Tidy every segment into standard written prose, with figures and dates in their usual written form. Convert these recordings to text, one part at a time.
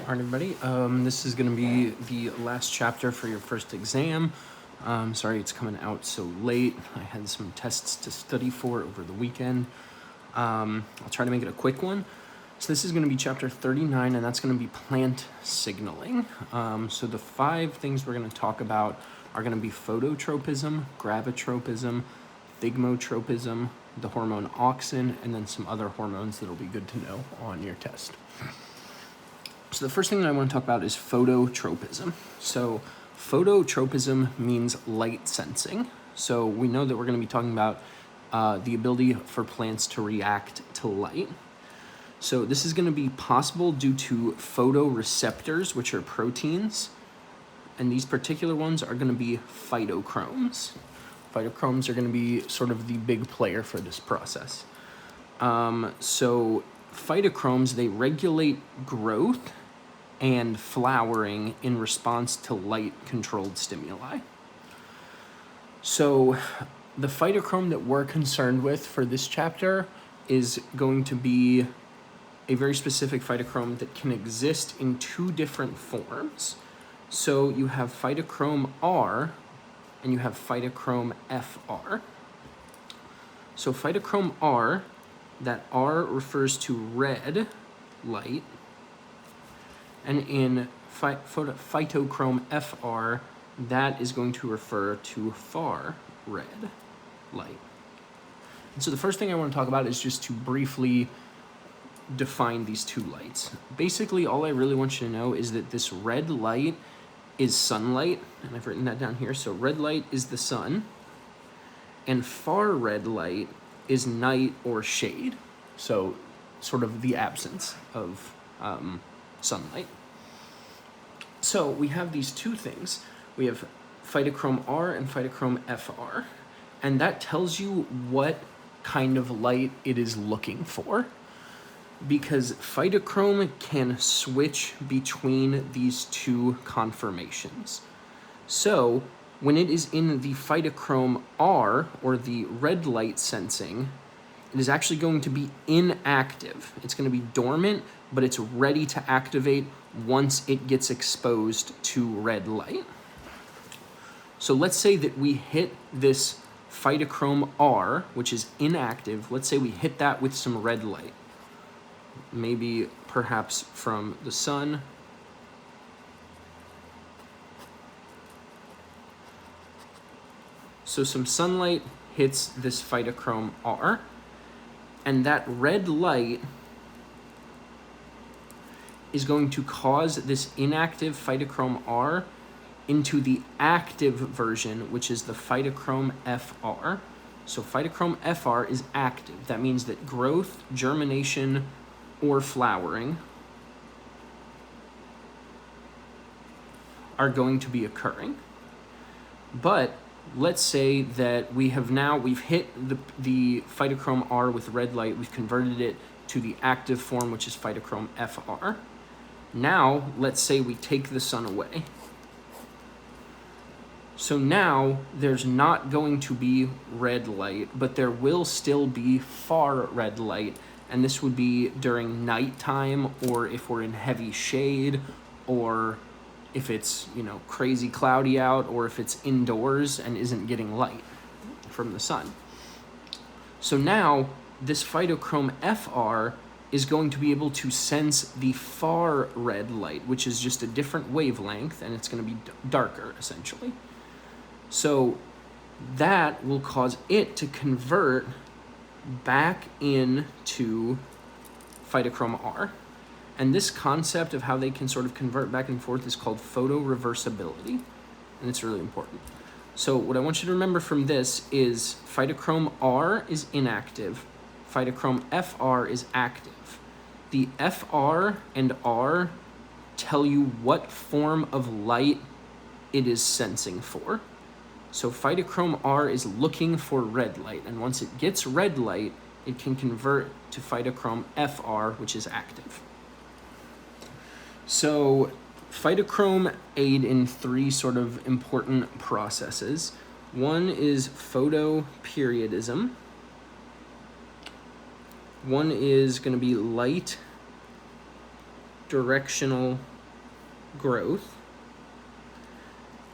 All right, everybody. This is going to be the last chapter for your first exam. Sorry it's coming out so late. I had some tests to study for over the weekend. I'll try to make it a quick one. So this is going to be chapter 39, and that's going to be plant signaling. So the 5 things we're going to talk about are going to be phototropism, gravitropism, thigmotropism, the hormone auxin, and then some other hormones that'll be good to know on your test. So the first thing that I want to talk about is phototropism. So phototropism means light sensing. So we know that we're going to be talking about the ability for plants to react to light. So this is going to be possible due to photoreceptors, which are proteins. And these particular ones are going to be phytochromes. Phytochromes are going to be sort of the big player for this process. So phytochromes, they regulate growth and flowering in response to light-controlled stimuli. So the phytochrome that we're concerned with for this chapter is going to be a very specific phytochrome that can exist in 2 different forms. So you have phytochrome R and you have phytochrome FR. So phytochrome R, that R refers to red light, and in phytochrome FR, that is going to refer to far red light. And so the first thing I want to talk about is just to briefly define these 2 lights. Basically, all I really want you to know is that this red light is sunlight, and I've written that down here. So red light is the sun, and far red light is night or shade. So sort of the absence of sunlight. So we have these 2 things. We have phytochrome R and phytochrome FR, and that tells you what kind of light it is looking for, because phytochrome can switch between these 2 conformations. So when it is in the phytochrome R, or the red light sensing, it is actually going to be inactive. It's going to be dormant, but it's ready to activate once it gets exposed to red light. So let's say that we hit this phytochrome R, which is inactive. Let's say we hit that with some red light, maybe perhaps from the sun. So some sunlight hits this phytochrome R, and that red light is going to cause this inactive phytochrome R into the active version, which is the phytochrome FR. So phytochrome FR is active. That means that growth, germination, or flowering are going to be occurring. But let's say that we've hit the phytochrome R with red light, we've converted it to the active form, which is phytochrome FR. Now, let's say we take the sun away. So now there's not going to be red light, but there will still be far red light, and this would be during nighttime, or if we're in heavy shade, or if it's, crazy cloudy out, or if it's indoors and isn't getting light from the sun. So now this phytochrome FR is going to be able to sense the far red light, which is just a different wavelength, and it's going to be darker, essentially. So that will cause it to convert back into phytochrome R. And this concept of how they can sort of convert back and forth is called photoreversibility, and it's really important. So what I want you to remember from this is phytochrome R is inactive, phytochrome FR is active. The FR and R tell you what form of light it is sensing for. So phytochrome R is looking for red light, and once it gets red light, it can convert to phytochrome FR, which is active. So phytochrome aid in 3 sort of important processes. One is photoperiodism. One is going to be light directional growth.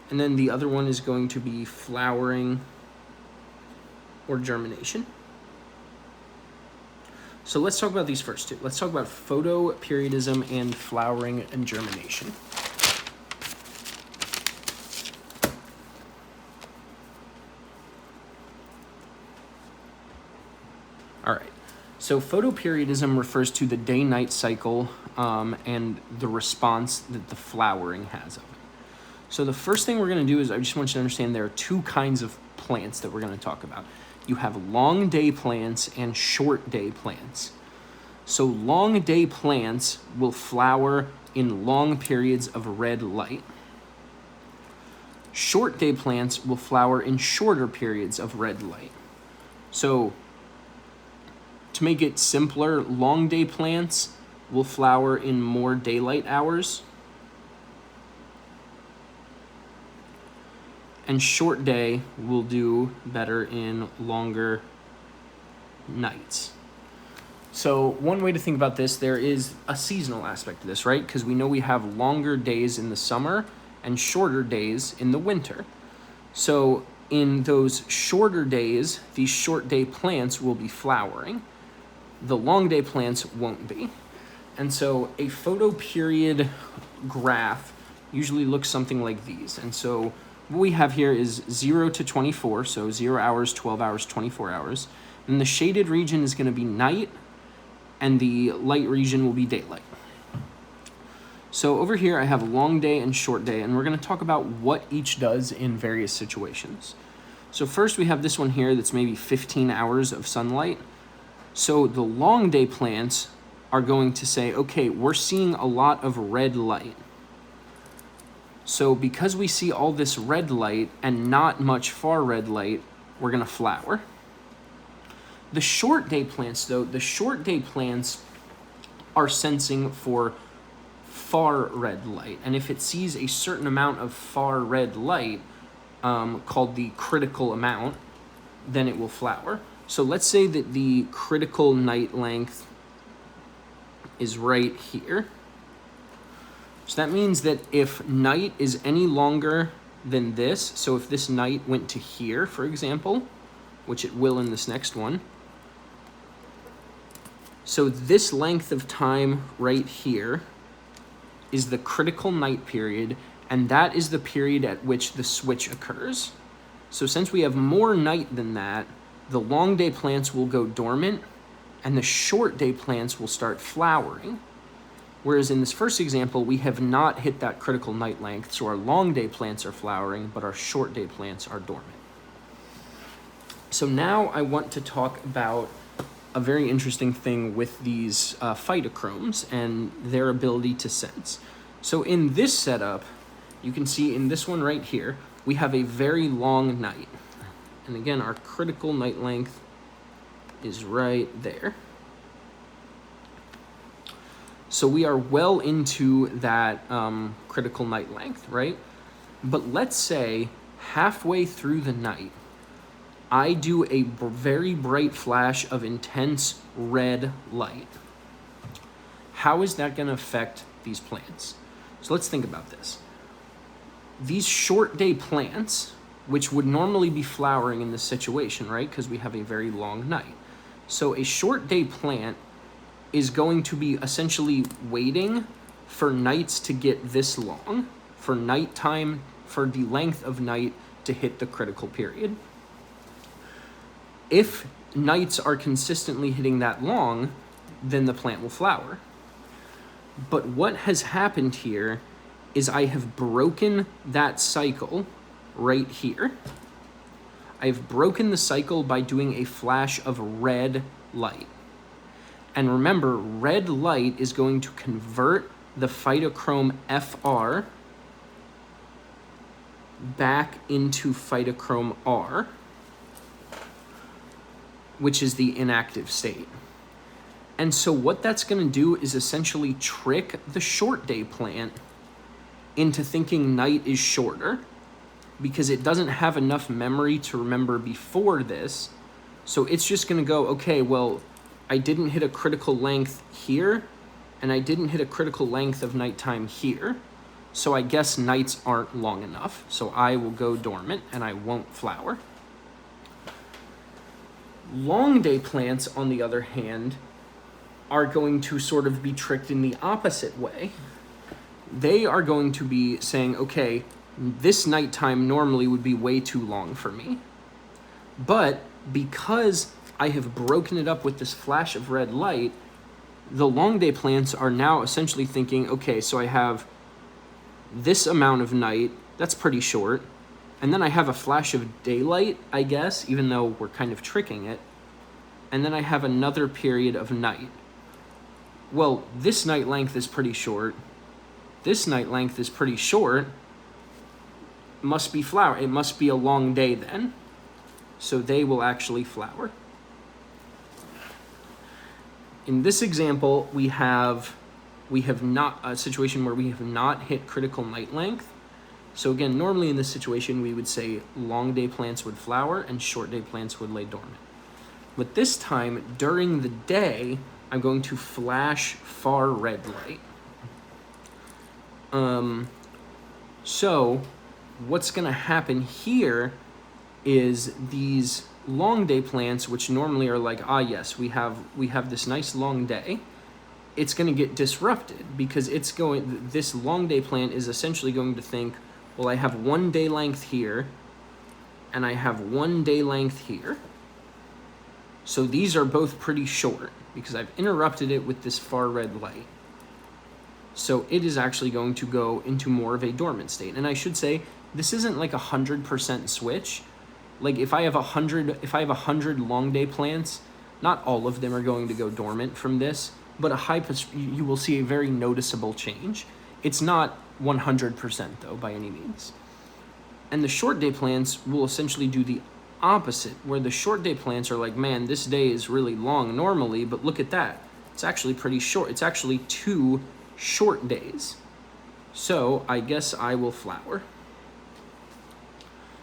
And then the other one is going to be flowering or germination. So let's talk about these first two. Let's talk about photoperiodism and flowering and germination. All right. So photoperiodism refers to the day-night cycle and the response that the flowering has of it. So the first thing we're going to do is I just want you to understand there are two kinds of plants that we're going to talk about. You have long day plants and short day plants. So long day plants will flower in long periods of red light. Short day plants will flower in shorter periods of red light. So to make it simpler, long day plants will flower in more daylight hours, and short day will do better in longer nights. So one way to think about this, there is a seasonal aspect to this, right? Because we know we have longer days in the summer and shorter days in the winter. So in those shorter days, these short day plants will be flowering. The long day plants won't be. And so a photoperiod graph usually looks something like these. And so what we have here is 0 to 24, so 0 hours, 12 hours, 24 hours. And the shaded region is going to be night, and the light region will be daylight. So over here I have long day and short day, and we're going to talk about what each does in various situations. So first we have this one here that's maybe 15 hours of sunlight. So the long day plants are going to say, okay, we're seeing a lot of red light. So because we see all this red light and not much far red light, we're going to flower. The short day plants, though, the short day plants are sensing for far red light. And if it sees a certain amount of far red light, called the critical amount, then it will flower. So let's say that the critical night length is right here. So that means that if night is any longer than this, so if this night went to here, for example, which it will in this next one, so this length of time right here is the critical night period, and that is the period at which the switch occurs. So since we have more night than that, the long day plants will go dormant, and the short day plants will start flowering. Whereas in this first example, we have not hit that critical night length, so our long day plants are flowering, but our short day plants are dormant. So now I want to talk about a very interesting thing with these phytochromes and their ability to sense. So in this setup, you can see in this one right here, we have a very long night. And again, our critical night length is right there. So we are well into that critical night length, right? But let's say halfway through the night, I do a very bright flash of intense red light. How is that going to affect these plants? So let's think about this. These short day plants, which would normally be flowering in this situation, right? Because we have a very long night. So a short day plant is going to be essentially waiting for nights to get this long, for nighttime, for the length of night to hit the critical period. If nights are consistently hitting that long, then the plant will flower. But what has happened here is I have broken that cycle right here. I've broken the cycle by doing a flash of red light. And remember, red light is going to convert the phytochrome FR back into phytochrome R, which is the inactive state. And so what that's going to do is essentially trick the short day plant into thinking night is shorter, because it doesn't have enough memory to remember before this. So it's just going to go, okay, well, I didn't hit a critical length here, and I didn't hit a critical length of nighttime here. so I guess nights aren't long enough. So I will go dormant and I won't flower. Long day plants, on the other hand, are going to sort of be tricked in the opposite way. They are going to be saying, okay, this nighttime normally would be way too long for me. But because I have broken it up with this flash of red light, the long day plants are now essentially thinking, okay, so I have this amount of night, that's pretty short, and then I have a flash of daylight, I guess, even though we're kind of tricking it, and then I have another period of night. Well, this night length is pretty short, this night length is pretty short, must be flower. It must be a long day then. So they will actually flower. In this example, we have not a situation where we have not hit critical night length. So again, normally in this situation, we would say long day plants would flower and short day plants would lay dormant. But this time, during the day, I'm going to flash far red light. So what's going to happen here is these long day plants, which normally are like, ah, yes, we have this nice long day, it's going to get disrupted because this long day plant is essentially going to think, well, I have 1 day length here and I have 1 day length here. So these are both pretty short because I've interrupted it with this far red light. So it is actually going to go into more of a dormant state. And I should say, this isn't like 100% switch. Like if I have 100 long day plants, not all of them are going to go dormant from this, but you will see a very noticeable change. It's not 100% though, by any means. And the short day plants will essentially do the opposite, where the short day plants are like, man, this day is really long normally, but look at that. It's actually pretty short. It's actually 2 short days. So I guess I will flower.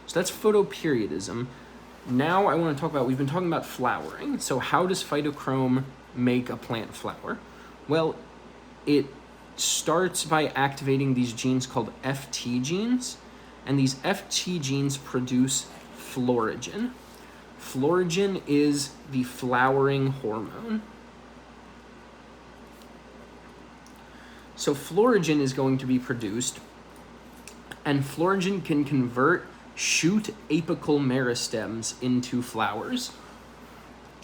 So that's photoperiodism. Now I want to talk about, we've been talking about flowering. So how does phytochrome make a plant flower? Well, it starts by activating these genes called FT genes. And these FT genes produce florigen. Florigen is the flowering hormone. So florigen is going to be produced, and florigen can convert shoot apical meristems into flowers.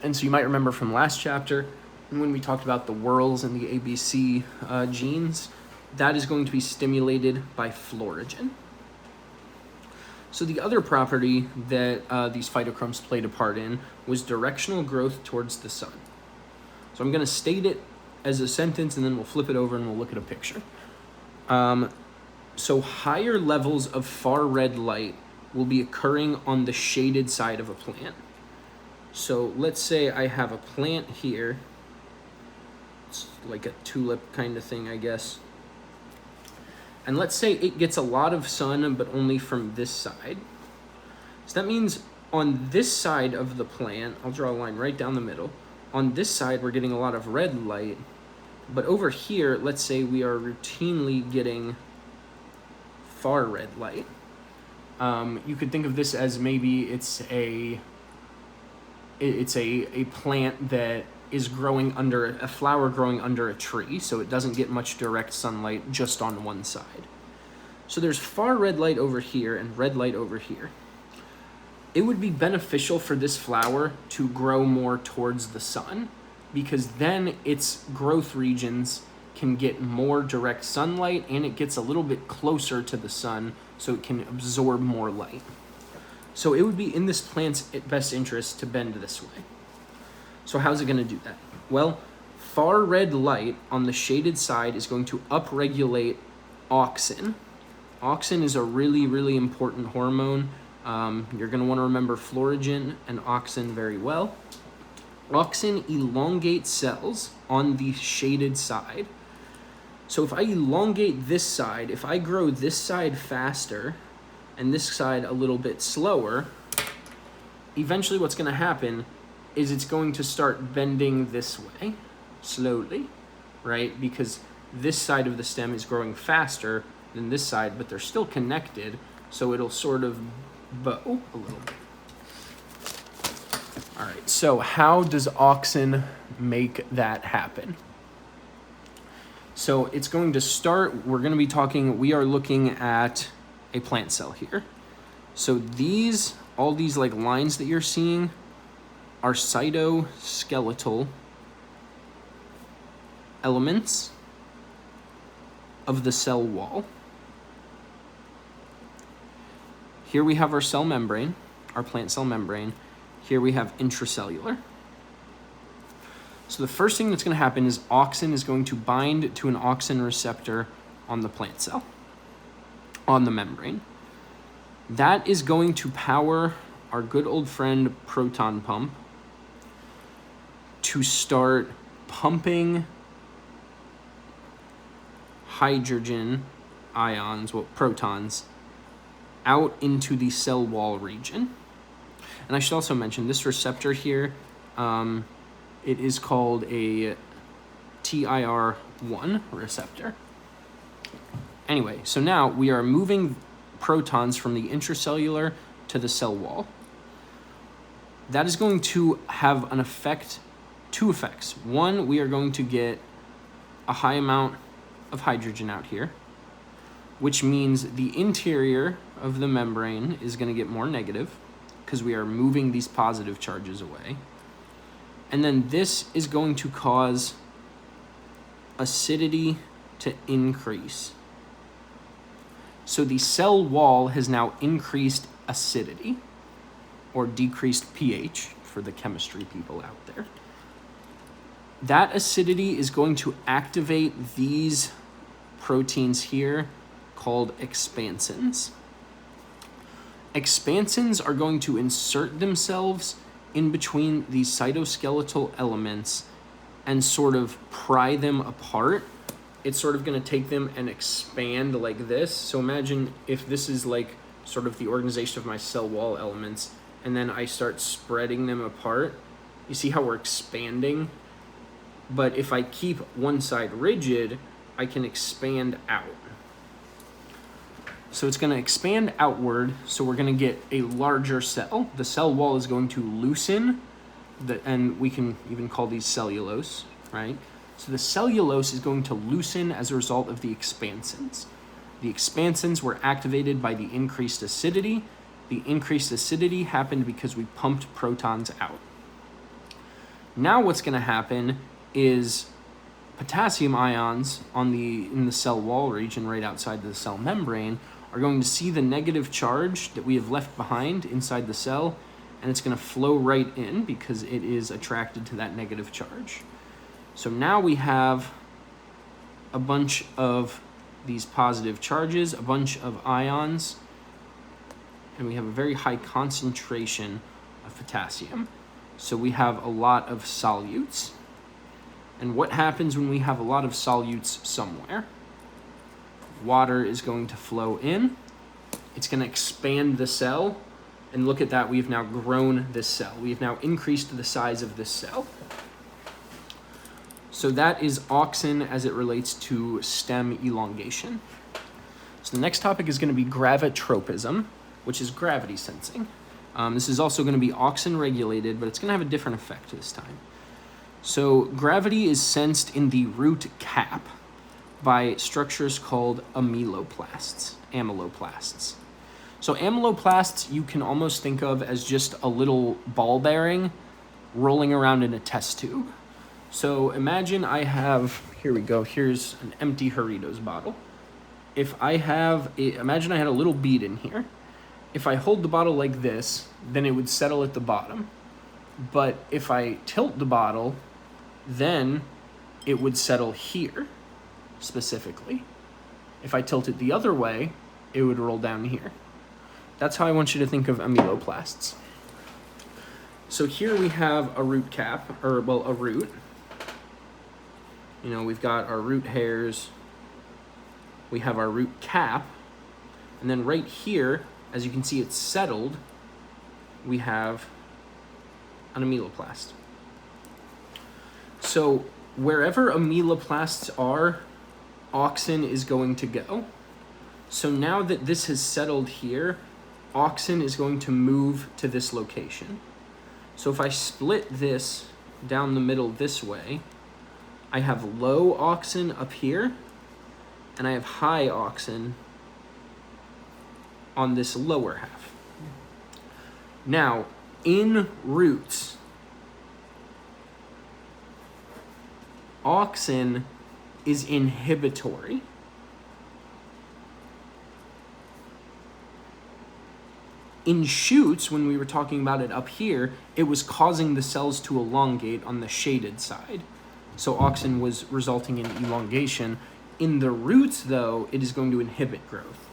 And so you might remember from last chapter, when we talked about the whorls and the ABC genes, that is going to be stimulated by florigen. So the other property that these phytochromes played a part in was directional growth towards the sun. So I'm going to state it as a sentence, and then we'll flip it over and we'll look at a picture. So higher levels of far red light will be occurring on the shaded side of a plant. So let's say I have a plant here. It's like a tulip kind of thing, I guess. And let's say it gets a lot of sun, but only from this side. So that means on this side of the plant, I'll draw a line right down the middle. On this side, we're getting a lot of red light. But over here, let's say we are routinely getting far red light. You could think of this as maybe it's a plant that is growing under a flower growing under a tree, so it doesn't get much direct sunlight just on one side. So there's far red light over here and red light over here. It would be beneficial for this flower to grow more towards the sun, because then its growth regions can get more direct sunlight and it gets a little bit closer to the sun so it can absorb more light. So it would be in this plant's best interest to bend this way. So how's it going to do that? Well, far red light on the shaded side is going to upregulate auxin. Auxin is a really, really important hormone. You're going to want to remember florigen and auxin very well. Auxin elongates cells on the shaded side. So if I elongate this side, if I grow this side faster and this side a little bit slower, eventually what's going to happen is it's going to start bending this way slowly, right? Because this side of the stem is growing faster than this side, but they're still connected, so it'll sort of bow a little bit. All right, so how does auxin make that happen? So it's going to start, we are looking at a plant cell here. So all these like lines that you're seeing are cytoskeletal elements of the cell wall. Here we have our cell membrane, our plant cell membrane. Here we have intracellular. So the first thing that's going to happen is auxin is going to bind to an auxin receptor on the plant cell, on the membrane. That is going to power our good old friend proton pump to start pumping hydrogen ions, protons, out into the cell wall region. And I should also mention this receptor here, it is called a TIR1 receptor. Anyway, so now we are moving protons from the intracellular to the cell wall. That is going to have an effect, two effects. One, we are going to get a high amount of hydrogen out here, which means the interior of the membrane is going to get more negative because we are moving these positive charges away. And then this is going to cause acidity to increase. So the cell wall has now increased acidity, or decreased pH for the chemistry people out there. That acidity is going to activate these proteins here called expansins. Expansins are going to insert themselves in between these cytoskeletal elements and sort of pry them apart. It's sort of going to take them and expand like this. So imagine if this is like sort of the organization of my cell wall elements, and then I start spreading them apart. You see how we're expanding? But if I keep one side rigid, I can expand out. So it's going to expand outward, so we're going to get a larger cell. The cell wall is going to loosen, and we can even call these cellulose, right? So the cellulose is going to loosen as a result of the expansins. The expansins were activated by the increased acidity. The increased acidity happened because we pumped protons out. Now what's going to happen is potassium ions in the cell wall region right outside the cell membrane are going to see the negative charge that we have left behind inside the cell, and it's going to flow right in because it is attracted to that negative charge. So now we have a bunch of these positive charges, a bunch of ions, and we have a very high concentration of potassium. So we have a lot of solutes. And what happens when we have a lot of solutes somewhere? Water is going to flow in. It's going to expand the cell. And look at that, we've now grown this cell. We've now increased the size of this cell. So that is auxin as it relates to stem elongation. So the next topic is going to be gravitropism, which is gravity sensing. This is also going to be auxin regulated, but it's going to have a different effect this time. So gravity is sensed in the root cap by structures called amyloplasts. So amyloplasts you can almost think of as just a little ball bearing rolling around in a test tube. So imagine here's an empty Doritos bottle. Imagine I had a little bead in here. If I hold the bottle like this, then it would settle at the bottom. But if I tilt the bottle, then it would settle here, specifically. If I tilt it the other way, it would roll down here. That's how I want you to think of amyloplasts. So here we have a root cap, a root. We've got our root hairs, we have our root cap, and then right here, as you can see it's settled, we have an amyloplast. So wherever amyloplasts are, auxin is going to go. So now that this has settled here, auxin is going to move to this location. So if I split this down the middle this way, I have low auxin up here, and I have high auxin on this lower half. Now, in roots, auxin is inhibitory. In shoots, when we were talking about it up here, it was causing the cells to elongate on the shaded side. So auxin was resulting in elongation. In the roots, though, it is going to inhibit growth.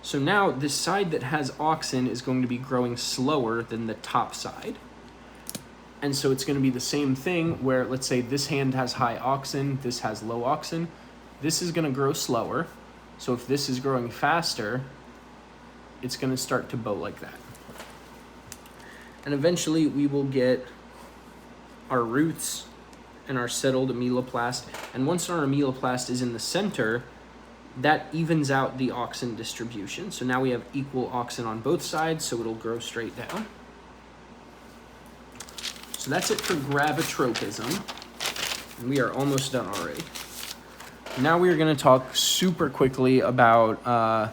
So now this side that has auxin is going to be growing slower than the top side. And so it's going to be the same thing where, let's say this hand has high auxin, this has low auxin. This is going to grow slower. So if this is growing faster, it's going to start to bow like that. And eventually we will get our roots and our settled ameloplast. And once our ameloplast is in the center, that evens out the auxin distribution. So now we have equal auxin on both sides, so it'll grow straight down. So that's it for gravitropism. And we are almost done already. Now we are going to talk super quickly about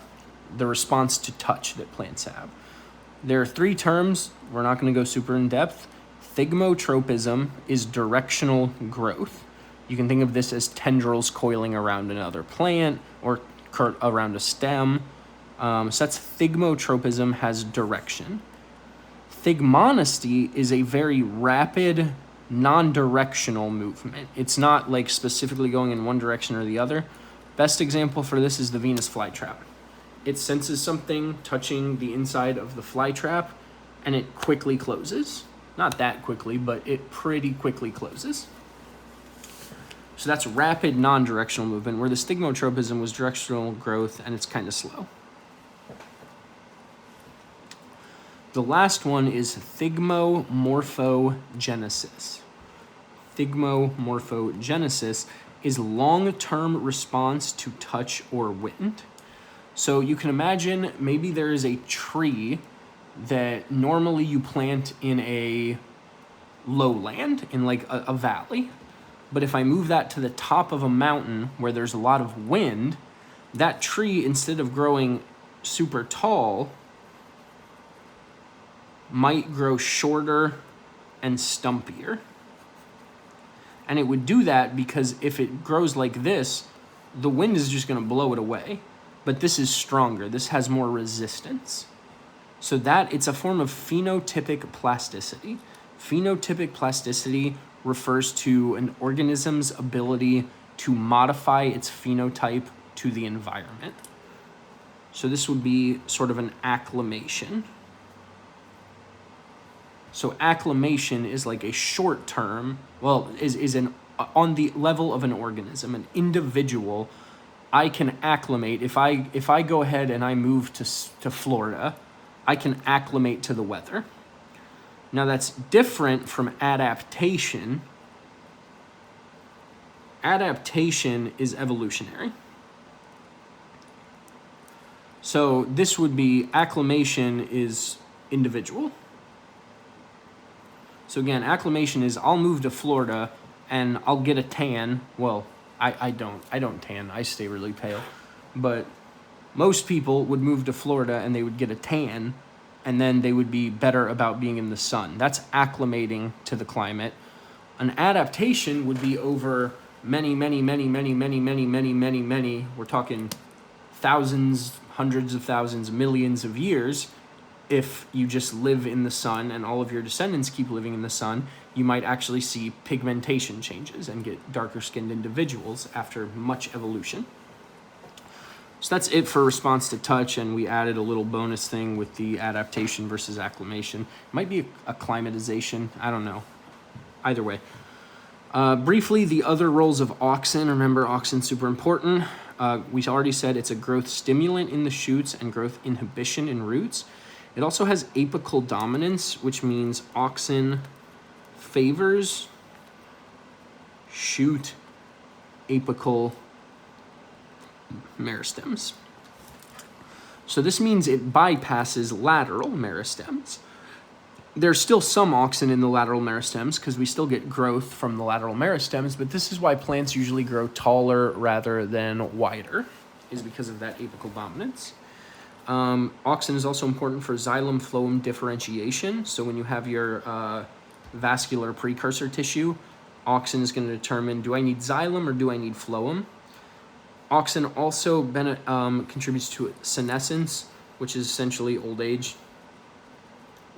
the response to touch that plants have. There are 3 terms. We're not going to go super in depth. Thigmotropism is directional growth. You can think of this as tendrils coiling around another plant or around a stem. So that's thigmotropism, has direction. Thigmonesty is a very rapid, non-directional movement. It's not like specifically going in one direction or the other. Best example for this is the Venus flytrap. It senses something touching the inside of the flytrap, and it quickly closes. Not that quickly, but it pretty quickly closes. So that's rapid non-directional movement, where the thigmotropism was directional growth, and it's kind of slow. The last one is thigmomorphogenesis. Thigmomorphogenesis is long-term response to touch or wind. So you can imagine maybe there is a tree that normally you plant in a lowland, in like a valley. But if I move that to the top of a mountain where there's a lot of wind, that tree, instead of growing super tall, might grow shorter and stumpier. And it would do that because if it grows like this, the wind is just going to blow it away. But this is stronger. This has more resistance. So that it's a form of phenotypic plasticity. Phenotypic plasticity refers to an organism's ability to modify its phenotype to the environment. So this would be sort of an acclimation. So acclimation is like a short term, is on the level of an organism, an individual. I can acclimate. If I go ahead and I move to Florida, I can acclimate to the weather. Now that's different from adaptation. Adaptation is evolutionary. So this would be, acclimation is individual. So again, acclimation is I'll move to Florida and I'll get a tan. Well, I don't tan. I stay really pale. But most people would move to Florida and they would get a tan, and then they would be better about being in the sun. That's acclimating to the climate. An adaptation would be over many, we're talking thousands, hundreds of thousands, millions of years. If you just live in the sun and all of your descendants keep living in the sun, you might actually see pigmentation changes and get darker skinned individuals after much evolution. So that's it for response to touch, and we added a little bonus thing with the adaptation versus acclimation. It might be acclimatization, I don't know. Either way. Briefly, the other roles of auxin. Remember, auxin super important. We already said it's a growth stimulant in the shoots and growth inhibition in roots. It also has apical dominance, which means auxin favors shoot apical meristems. So this means it bypasses lateral meristems. There's still some auxin in the lateral meristems because we still get growth from the lateral meristems, but this is why plants usually grow taller rather than wider, is because of that apical dominance. Auxin is also important for xylem-phloem differentiation. So when you have your vascular precursor tissue, auxin is going to determine, do I need xylem or do I need phloem? Auxin also contributes to senescence, which is essentially old age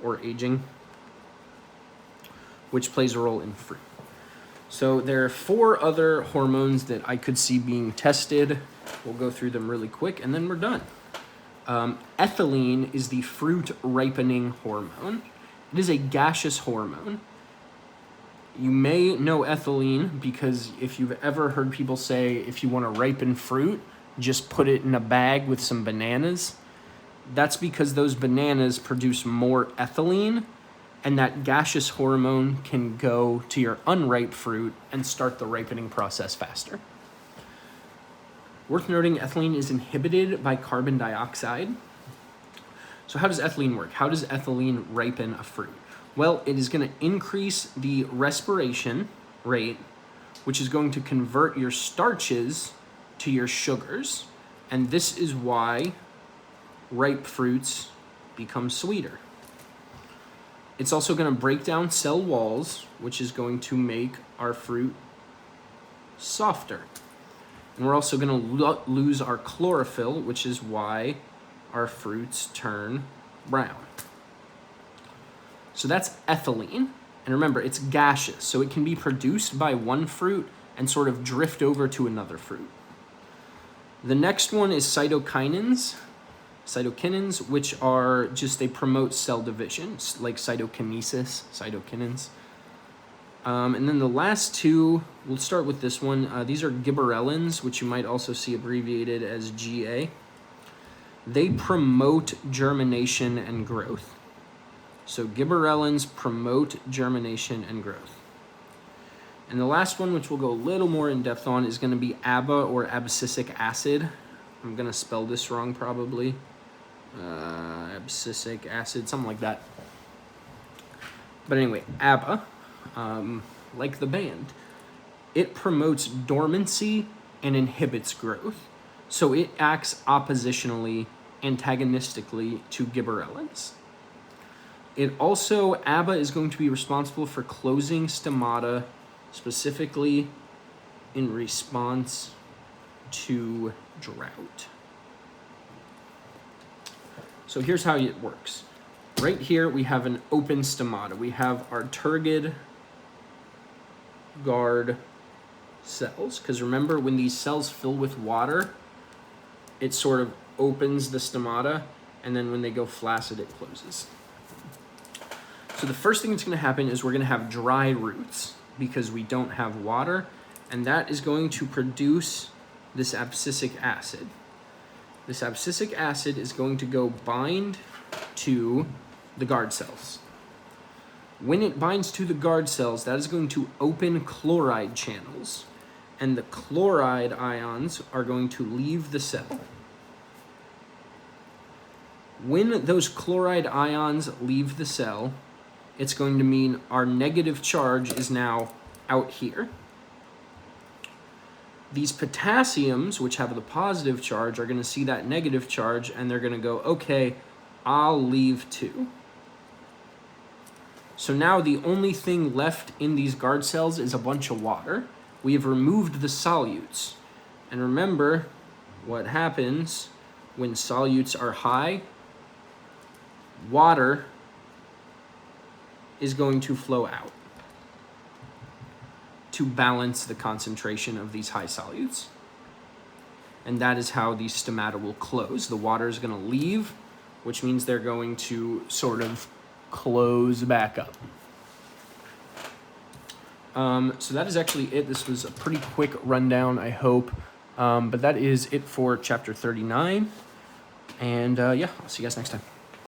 or aging, which plays a role in fruit. So there are 4 other hormones that I could see being tested. We'll go through them really quick and then we're done. Ethylene is the fruit ripening hormone. It is a gaseous hormone. You may know ethylene because if you've ever heard people say, if you want to ripen fruit, just put it in a bag with some bananas. That's because those bananas produce more ethylene, and that gaseous hormone can go to your unripe fruit and start the ripening process faster. Worth noting, ethylene is inhibited by carbon dioxide. So how does ethylene work? How does ethylene ripen a fruit? Well, it is going to increase the respiration rate, which is going to convert your starches to your sugars. And this is why ripe fruits become sweeter. It's also going to break down cell walls, which is going to make our fruit softer. And we're also going to lose our chlorophyll, which is why our fruits turn brown. So that's ethylene. And remember, it's gaseous, so it can be produced by one fruit and sort of drift over to another fruit. The next one is cytokinins. Cytokinins, which are just, they promote cell division, like cytokinesis, cytokinins. And then the last 2, we'll start with this one. These are gibberellins, which you might also see abbreviated as GA. They promote germination and growth. So gibberellins promote germination and growth. And the last one, which we'll go a little more in depth on, is going to be ABA or abscisic acid. I'm going to spell this wrong probably. Abscisic acid, something like that. But anyway, ABA, like the band, it promotes dormancy and inhibits growth. So it acts oppositionally, antagonistically to gibberellins. It also, ABA is going to be responsible for closing stomata, specifically in response to drought. So here's how it works. Right here, we have an open stomata. We have our turgid guard cells, because remember, when these cells fill with water, it sort of opens the stomata, and then when they go flaccid, it closes. So the first thing that's going to happen is we're going to have dry roots because we don't have water, and that is going to produce this abscisic acid. This abscisic acid is going to go bind to the guard cells. When it binds to the guard cells, that is going to open chloride channels, and the chloride ions are going to leave the cell. When those chloride ions leave the cell, it's going to mean our negative charge is now out here. These potassiums, which have the positive charge, are going to see that negative charge, and they're going to go, okay, I'll leave too. So now the only thing left in these guard cells is a bunch of water. We have removed the solutes. And remember what happens when solutes are high. Water is going to flow out to balance the concentration of these high solutes. And that is how these stomata will close. The water is going to leave, which means they're going to sort of close back up. So that is actually it. This was a pretty quick rundown, I hope. But that is it for chapter 39. And yeah, I'll see you guys next time.